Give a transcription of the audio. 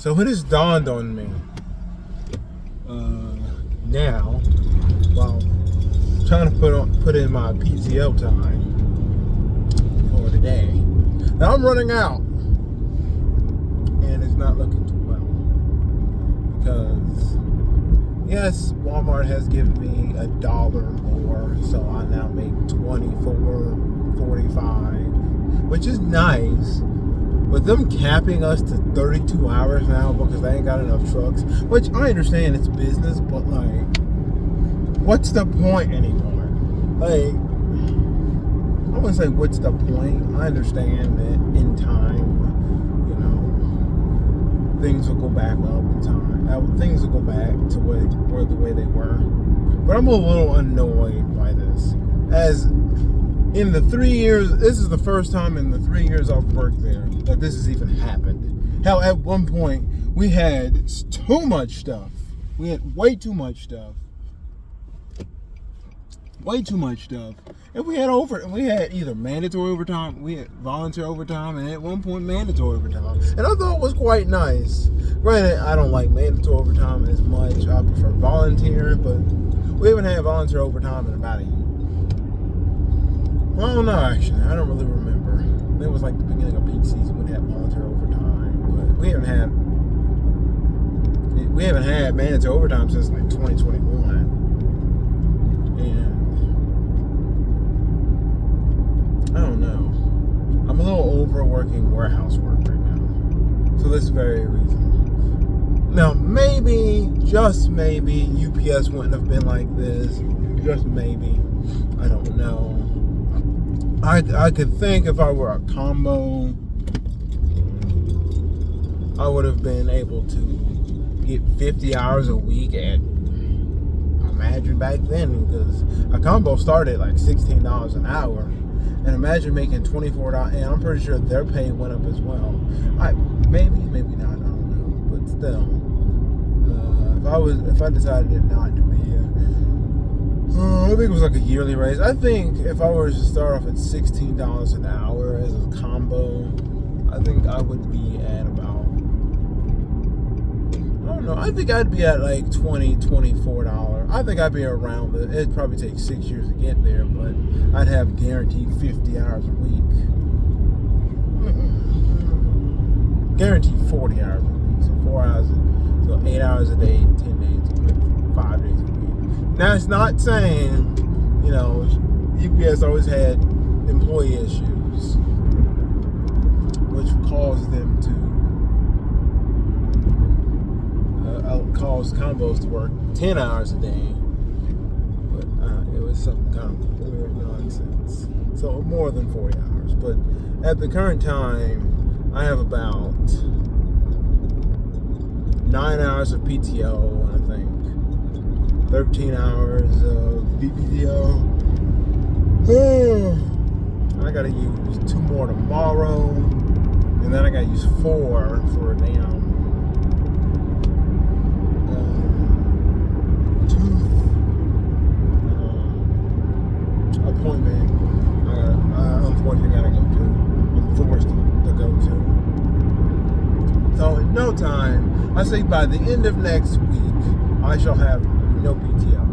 So it has dawned on me now, while trying to put in my PTO time for today, now I'm running out, and it's not looking too well because yes, Walmart has given me $1 more, so I now make $24.45, which is nice. With them capping us to 32 hours now because they ain't got enough trucks, which I understand it's business, but like, what's the point anymore? Like, I wouldn't say what's the point. I understand that in time, you know, things will go back up in time. Things will go back to where the way they were. But I'm a little annoyed by this. As in the 3 years, this is the first time in the 3 years I've worked there that this has even happened. Hell, at one point, we had too much stuff. We had way too much stuff. Way too much stuff. And we had either mandatory overtime, we had volunteer overtime, and at one point mandatory overtime. And I thought it was quite nice. Granted, I don't like mandatory overtime as much. I prefer volunteer, but we haven't had volunteer overtime in about a year. Well, I don't know, actually. I don't really remember. It was like the beginning of peak season when we had volunteer overtime. But we haven't had mandatory overtime since like 2021. And I don't know. I'm a little over working warehouse work right now. For this very reason. Now, maybe, just maybe, UPS wouldn't have been like this. Just maybe. I don't know. I could think if I were a combo, I would have been able to get 50 hours a week at, imagine back then, because a combo started at like $16 an hour. And imagine making $24, and I'm pretty sure their pay went up as well. Maybe not, I don't know. But still, if I decided not to be I think it was like a yearly raise. I think if I were to start off at $16 an hour as a combo, I think I would be at about, I don't know, I think I'd be at like $20, $24. I think I'd be around it. It'd probably take 6 years to get there, but I'd have guaranteed 50 hours a week. Guaranteed 40 hours a week. So 4 hours, so 8 hours a day, 10 days a week, 5 days a week. Now, it's not saying, you know, UPS always had employee issues, which caused them to cause combos to work 10 hours a day. But it was some kind of weird nonsense. So more than 40 hours. But at the current time, I have about 9 hours of PTO, I think. 13 hours of BPTO. I gotta use 2 more tomorrow, and then I gotta use 4 for a damn tooth appointment. Unfortunately, gotta go to. I'm forced to go to. So in no time, I say by the end of next week, I shall have no PTO.